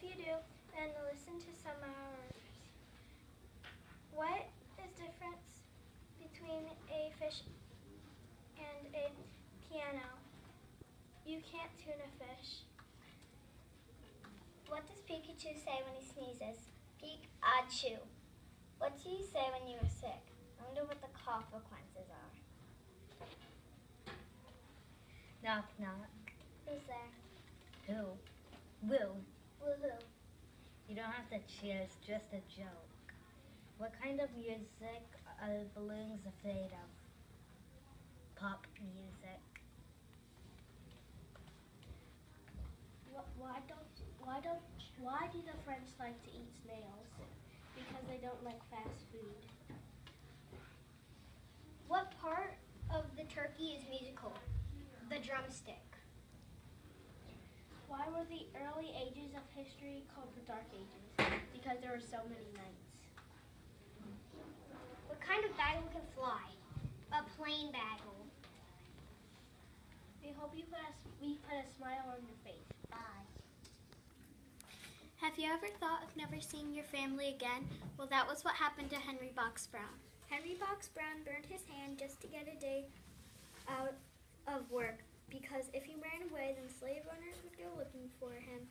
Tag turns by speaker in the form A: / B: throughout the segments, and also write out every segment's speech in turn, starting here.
A: you do, then listen to some hours. What is the difference between a fish and a piano? You can't tune a fish. What does Pikachu say when he sneezes? Peek-a-chew. What do you say when you are sick? I wonder what the consequences are.
B: Knock, knock.
A: Who's there?
B: Who? Woo.
A: Woohoo.
B: You don't have to cheer, it's just a joke. What kind of music are balloons afraid of? Pop music.
C: Why do the French like to eat snails? Because they don't like fast food.
A: What part of the turkey is musical? The drumstick.
C: Why were the early ages of history called the Dark Ages? Because there were so many nights.
A: What kind of bagel can fly? A plain bagel.
C: We hope we put a smile on your face. Bye.
A: Have you ever thought of never seeing your family again? Well, that was what happened to Henry Box Brown. Henry Box Brown burned his hand just to get a day out of work, because if he ran away, then slave owners would go looking for him,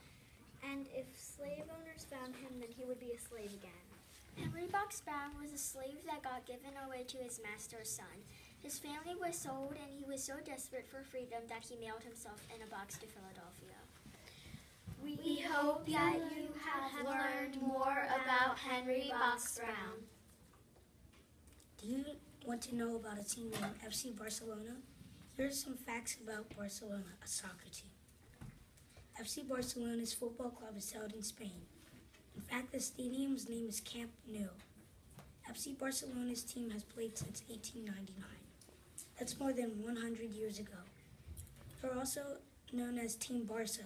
A: and if slave owners found him, then he would be a slave again. Henry Box Brown was a slave that got given away to his master's son. His family was sold, and he was so desperate for freedom that he mailed himself in a box to Philadelphia. We hope that you have learned more about Henry Box Brown.
D: Do you want to know about a team named FC Barcelona? Here are some facts about Barcelona, a soccer team. FC Barcelona's football club is held in Spain. In fact, the stadium's name is Camp Nou. FC Barcelona's team has played since 1899. That's more than 100 years ago. They're also known as Team Barca.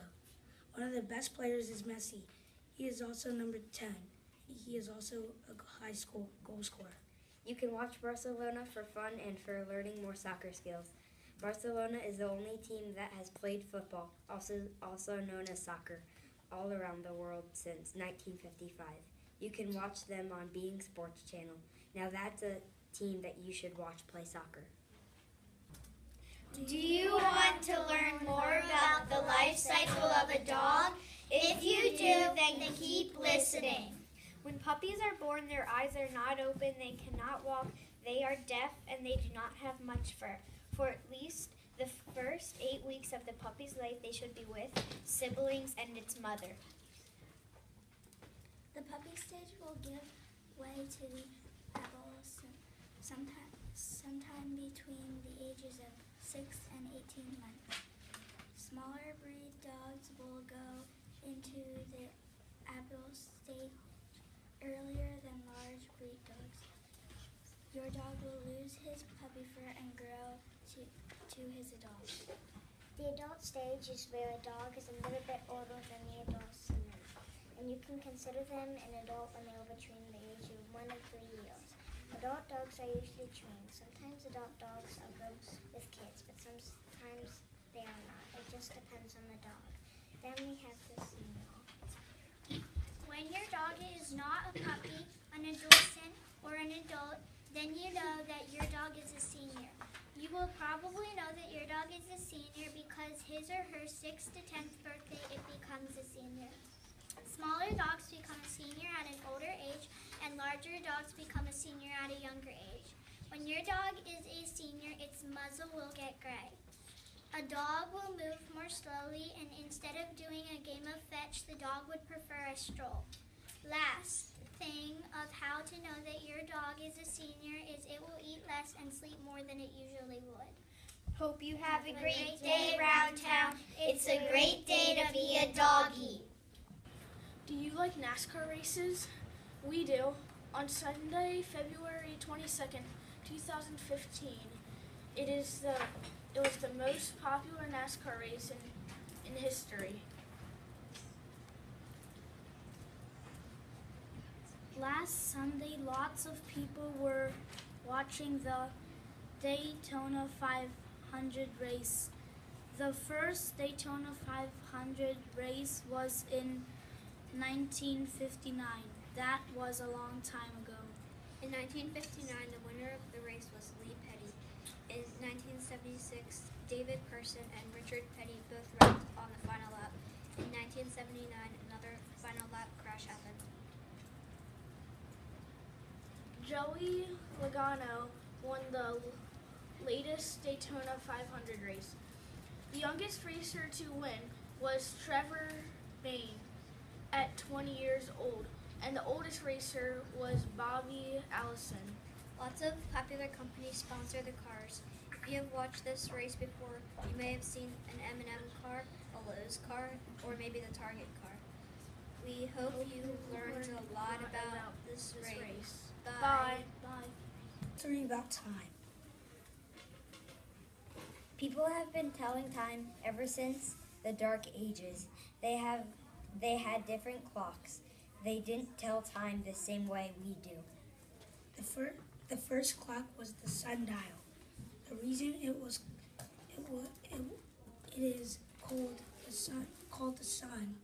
D: One of the best players is Messi. He is also number 10. He is also a high school goal scorer.
E: You can watch Barcelona for fun and for learning more soccer skills. Barcelona is the only team that has played football, also known as soccer, all around the world since 1955. You can watch them on Being Sports Channel. Now that's a team that you should watch play soccer.
A: Do you want to learn more about the life cycle of a dog? If you do, then keep listening. When puppies are born, their eyes are not open, they cannot walk, they are deaf, and they do not have much fur. For at least the first 8 weeks of the puppy's life, they should be with siblings and its mother. The puppy stage will give way to the adolescent sometime between the ages of 6 and 18 months. Smaller breed dogs will go into the adult stage earlier than large breed dogs. Your dog will lose his puppy fur and grow to his adult. The adult stage is where a dog is a little bit older than the adult senior, and you can consider them an adult when they're between the age of 1 and 3 years. Adult dogs are usually trained. Sometimes adult dogs are good with kids, but sometimes they are not. It just depends on the dog. Then we have the senior. When your dog is not a puppy, an adolescent, or an adult, then you know that your dog is a senior. You will probably know that your dog is a senior because his or her 6th to 10th birthday, it becomes a senior. Smaller dogs become a senior at an older age, and larger dogs become a senior at a younger age. When your dog is a senior, its muzzle will get gray. A dog will move more slowly, and instead of doing a game of fetch, the dog would prefer a stroll. Last thing of how to know that your dog is a senior is it will eat less and sleep more than it usually would. Hope you have a great day around town. It's a great day to be a doggy.
C: Do you like NASCAR races? We do. On Sunday, February 22nd, 2015, it was the most popular NASCAR race in history.
F: Last Sunday, lots of people were watching the Daytona 500 race. The first Daytona 500 race was in 1959. That was a long time ago.
G: In 1959, the winner of the race was Lee Petty. In 1976, David Person and Richard Petty both wrecked on the final lap. In 1979, another final lap crash happened.
C: Joey Logano won the latest Daytona 500 race. The youngest racer to win was Trevor Bayne at 20 years old, and the oldest racer was Bobby Allison.
G: Lots of popular companies sponsor the cars. If you have watched this race before, you may have seen an M&M car, a Lowe's car, or maybe the Target car. We hope you learned a lot about this race.
C: Bye.
D: Three about time.
E: People have been telling time ever since the Dark Ages. They had different clocks. They didn't tell time the same way we do.
D: The first clock was the sundial. The reason it is called the sun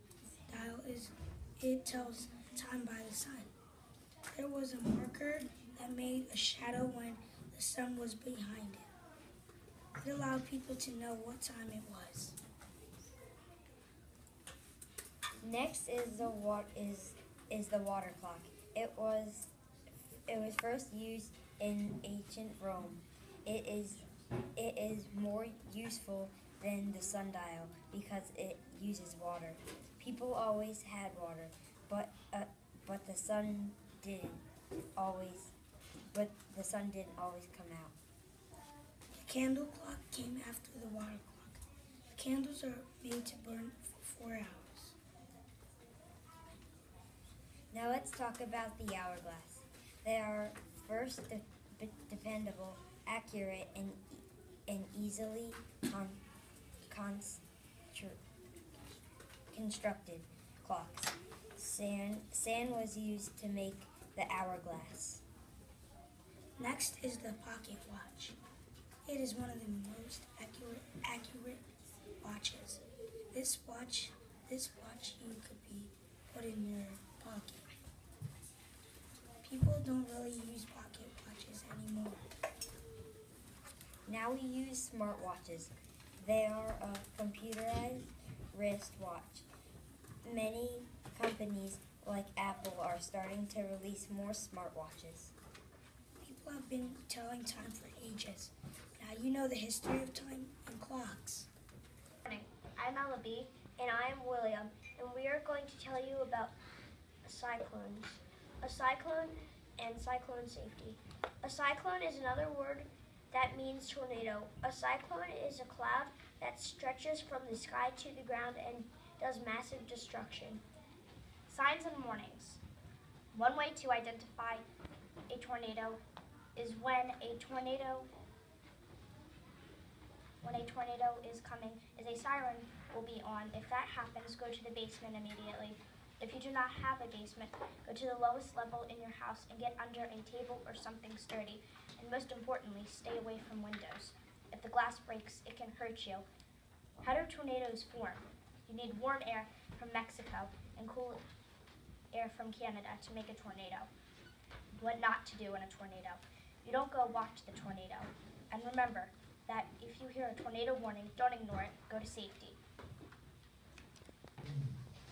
D: dial is it tells time by the sun. There was a marker that made a shadow when the sun was behind it. It allowed people to know what time it was.
E: Next is the water clock. It was first used in ancient Rome. It is more useful than the sundial because it uses water. People always had water, but the sun didn't always come out.
D: The candle clock came after the water clock. The candles are made to burn for 4 hours.
E: Now let's talk about the hourglass. They are first dependable, accurate, and easily constructed clocks. Sand was used to make the hourglass.
D: Next is the pocket watch. It is one of the most accurate watches. This watch you could be put in your pocket. People don't really use pocket watches anymore.
E: Now we use smartwatches. They are a computerized wristwatch. Many companies like Apple are starting to release more smartwatches.
D: People have been telling time for ages. Now you know the history of time and clocks.
H: Good morning. I'm Ella B. And I am William, and we are going to tell you about cyclones. A cyclone and cyclone safety. A cyclone is another word that means tornado. A cyclone is a cloud that stretches from the sky to the ground and does massive destruction. Signs and warnings. One way to identify a tornado is when a tornado is coming, is a siren will be on. If that happens, go to the basement immediately. If you do not have a basement, go to the lowest level in your house and get under a table or something sturdy. And most importantly, stay away from windows. If the glass breaks, it can hurt you. How do tornadoes form? You need warm air from Mexico and cool air from Canada to make a tornado. What not to do in a tornado. You don't go watch the tornado. And remember that if you hear a tornado warning, don't ignore it. Go to safety.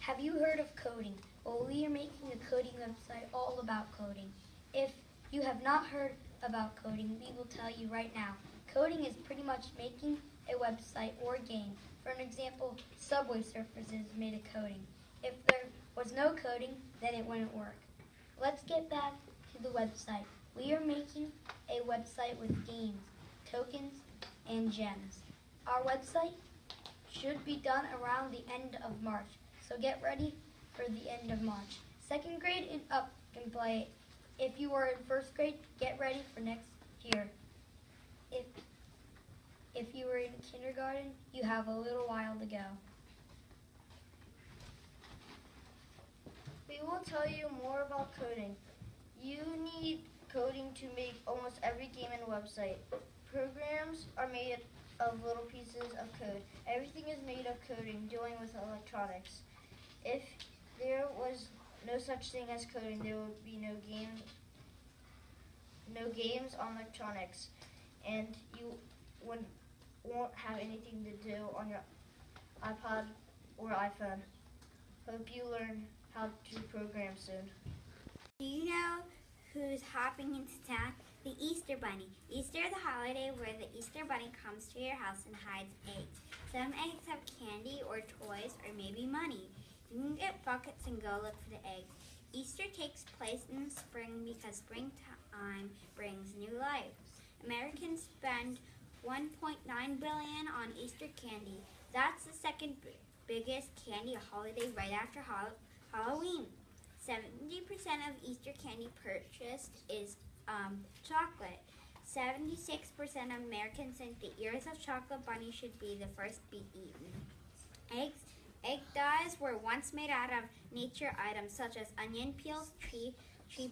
H: Have you heard of coding? Well, we are making a coding website all about coding. If you have not heard about coding, we will tell you right now. Coding is pretty much making a website or game. For an example, Subway Surfers is made of coding. If there was no coding, then it wouldn't work. Let's get back to the website. We are making a website with games, tokens, and gems. Our website should be done around the end of March. So get ready for the end of March. Second grade and up can play it. If you are in first grade, get ready for next year. If you are in kindergarten, you have a little while to go.
I: We will tell you more about coding. You need coding to make almost every game and website. Programs are made of little pieces of code. Everything is made of coding, dealing with electronics. If there was no such thing as coding, there would be no games on electronics, and you won't have anything to do on your iPod or iPhone. Hope you learn how to program soon.
A: Do you know who's hopping into town? The Easter Bunny. Easter is a holiday where the Easter Bunny comes to your house and hides eggs. Some eggs have candy or toys or maybe money. You can get buckets and go look for the eggs. Easter takes place in the spring because springtime brings new life. Americans spend $1.9 billion on Easter candy. That's the second biggest candy holiday right after Halloween. 70% of Easter candy purchased is chocolate. 76% of Americans think the ears of chocolate bunny should be the first be eaten. Egg dyes were once made out of nature items such as onion peels, tree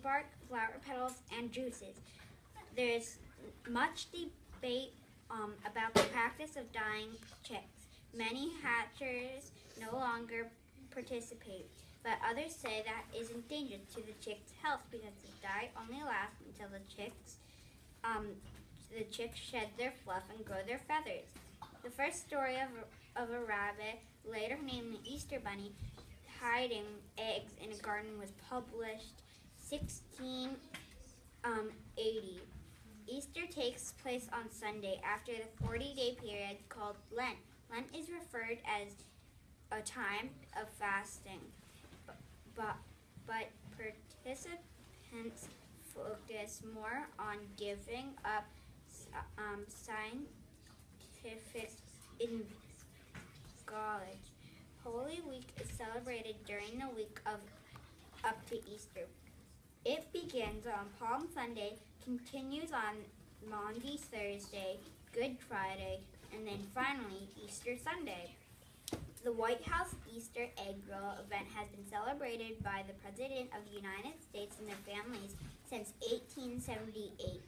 A: bark, flower petals, and juices. There's much debate about the practice of dyeing chicks. Many hatchers no longer participate, but others say that is endangered to the chick's health because the dye only lasts until the chicks shed their fluff and grow their feathers. The first story of a rabbit, later named the Easter Bunny, hiding eggs in a garden was published 1680. Easter takes place on Sunday after the 40-day period called Lent. Lent is referred as a time of fasting, but participants focus more on giving up scientific knowledge. Holy Week is celebrated during the week of up to Easter. It begins on Palm Sunday, continues on Maundy Thursday, Good Friday, and then finally Easter Sunday. The White House Easter Egg Roll event has been celebrated by the President of the United States and their families since 1878.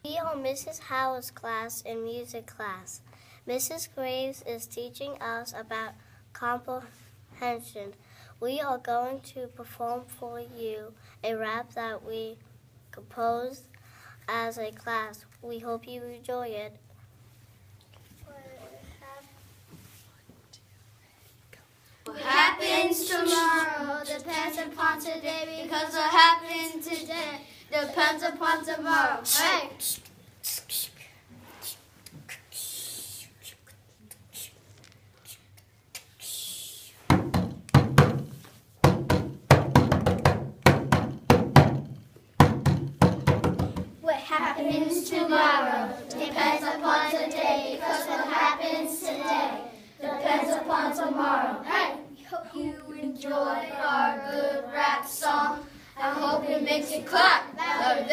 J: We are Mrs. Howard's class in music class. Mrs. Graves is teaching us about comprehension. We are going to perform for you a rap that we composed as a class. We hope you enjoy it.
F: What happens tomorrow depends upon today, because what happens today depends upon tomorrow. Hey! What happens tomorrow depends upon today, because what happens today depends upon tomorrow. Hey! Hope you enjoy our good rap song. I hope it makes you clap louder